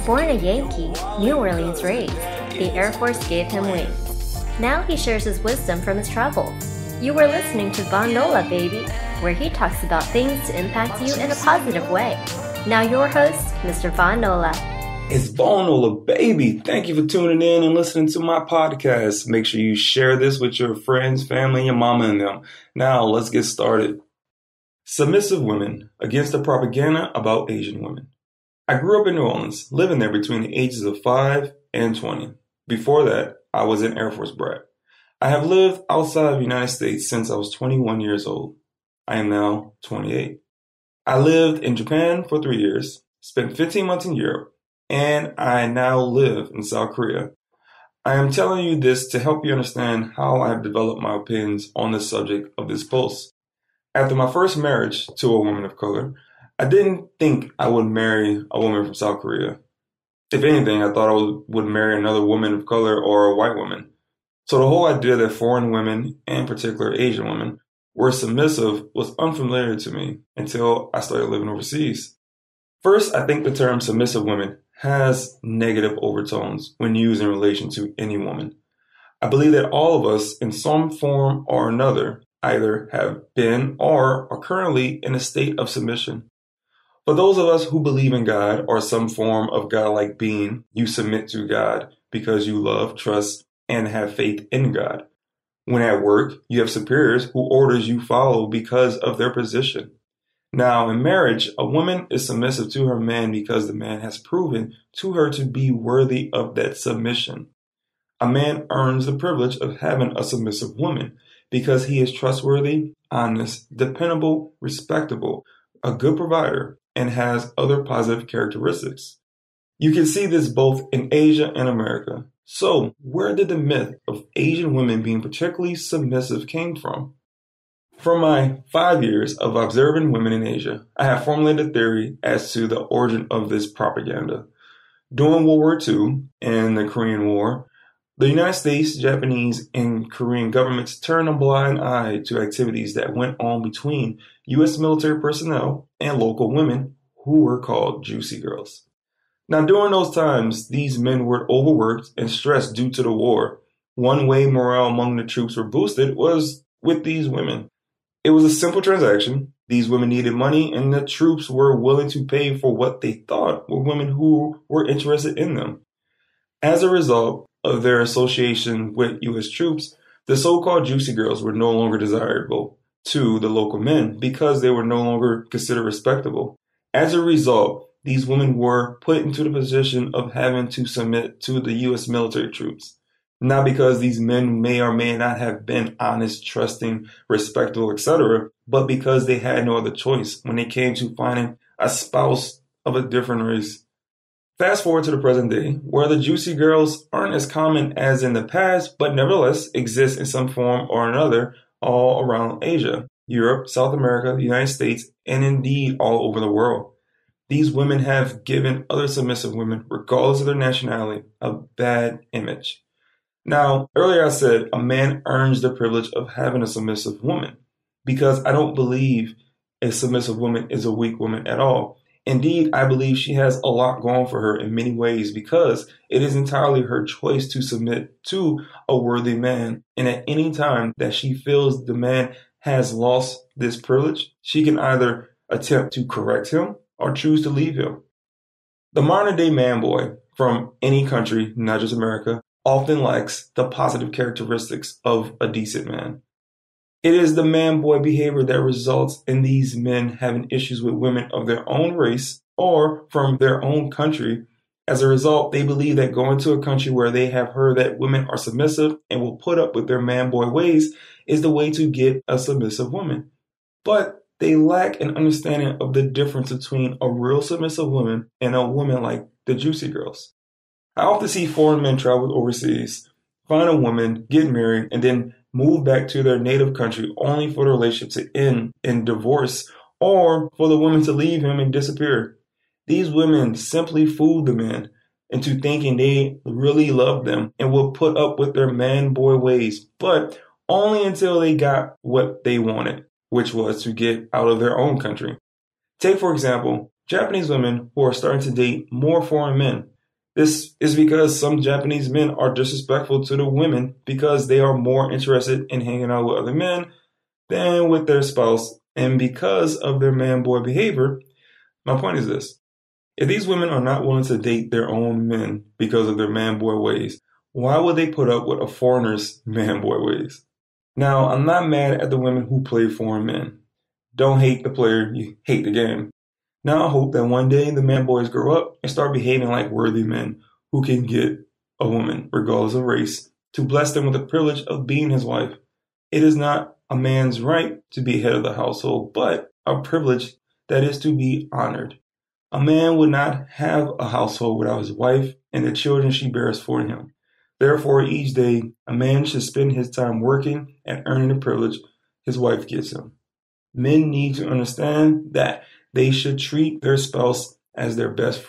Born a Yankee, New Orleans raised, the Air Force gave him wings. Now he shares his wisdom from his travels. You are listening to Nola, baby, where he talks about things to impact you in a positive way. Now your host, Mr. Nola. It's Nola, baby. Thank you for tuning in and listening to my podcast. Make sure you share this with your friends, family, your mama and them. Now let's get started. Submissive women against the propaganda about Asian women. I grew up in New Orleans, living there between the ages of 5 and 20. Before that, I was an Air Force brat. I have lived outside of the United States since I was 21 years old. I am now 28. I lived in Japan for 3 years, spent 15 months in Europe, and I now live in South Korea. I am telling you this to help you understand how I have developed my opinions on the subject of this post. After my first marriage to a woman of color, I didn't think I would marry a woman from South Korea. If anything, I thought I would marry another woman of color or a white woman. So the whole idea that foreign women, and in particular Asian women, were submissive was unfamiliar to me until I started living overseas. First, I think the term submissive women has negative overtones when used in relation to any woman. I believe that all of us, in some form or another, either have been or are currently in a state of submission. For those of us who believe in God or some form of God-like being, you submit to God because you love, trust, and have faith in God. When at work, you have superiors who orders you follow because of their position. Now, in marriage, a woman is submissive to her man because the man has proven to her to be worthy of that submission. A man earns the privilege of having a submissive woman because he is trustworthy, honest, dependable, respectable, a good provider, and has other positive characteristics. You can see this both in Asia and America. So, where did the myth of Asian women being particularly submissive came from? From my 5 years of observing women in Asia, I have formulated a theory as to the origin of this propaganda. During World War II and the Korean War, the United States, Japanese, and Korean governments turned a blind eye to activities that went on between U.S. military personnel and local women who were called juicy girls. Now, during those times, these men were overworked and stressed due to the war. One way morale among the troops were boosted was with these women. It was a simple transaction. These women needed money, and the troops were willing to pay for what they thought were women who were interested in them. As a result of their association with U.S. troops, the so-called juicy girls were no longer desirable to the local men because they were no longer considered respectable. As a result, these women were put into the position of having to submit to the U.S. military troops. Not because these men may or may not have been honest, trusting, respectable, etc., but because they had no other choice when it came to finding a spouse of a different race. Fast forward to the present day, where the juicy girls aren't as common as in the past, but nevertheless exist in some form or another all around Asia, Europe, South America, the United States, and indeed all over the world. These women have given other submissive women, regardless of their nationality, a bad image. Now, earlier I said a man earns the privilege of having a submissive woman because I don't believe a submissive woman is a weak woman at all. Indeed, I believe she has a lot going for her in many ways because it is entirely her choice to submit to a worthy man. And at any time that she feels the man has lost this privilege, she can either attempt to correct him or choose to leave him. The modern day man boy from any country, not just America, often lacks the positive characteristics of a decent man. It is the man-boy behavior that results in these men having issues with women of their own race or from their own country. As a result, they believe that going to a country where they have heard that women are submissive and will put up with their man-boy ways is the way to get a submissive woman. But they lack an understanding of the difference between a real submissive woman and a woman like the juicy girls. I often see foreign men travel overseas, find a woman, get married, and then move back to their native country only for the relationship to end in divorce or for the woman to leave him and disappear. These women simply fooled the men into thinking they really loved them and will put up with their man-boy ways, but only until they got what they wanted, which was to get out of their own country. Take, for example, Japanese women who are starting to date more foreign men. This is because some Japanese men are disrespectful to the women because they are more interested in hanging out with other men than with their spouse, and because of their man-boy behavior. My point is this. If these women are not willing to date their own men because of their man-boy ways, why would they put up with a foreigner's man-boy ways? Now, I'm not mad at the women who play foreign men. Don't hate the player, you hate the game. Now I hope that one day the man boys grow up and start behaving like worthy men who can get a woman, regardless of race, to bless them with the privilege of being his wife. It is not a man's right to be head of the household, but a privilege that is to be honored. A man would not have a household without his wife and the children she bears for him. Therefore, each day, a man should spend his time working and earning the privilege his wife gives him. Men need to understand that they should treat their spouse as their best friend.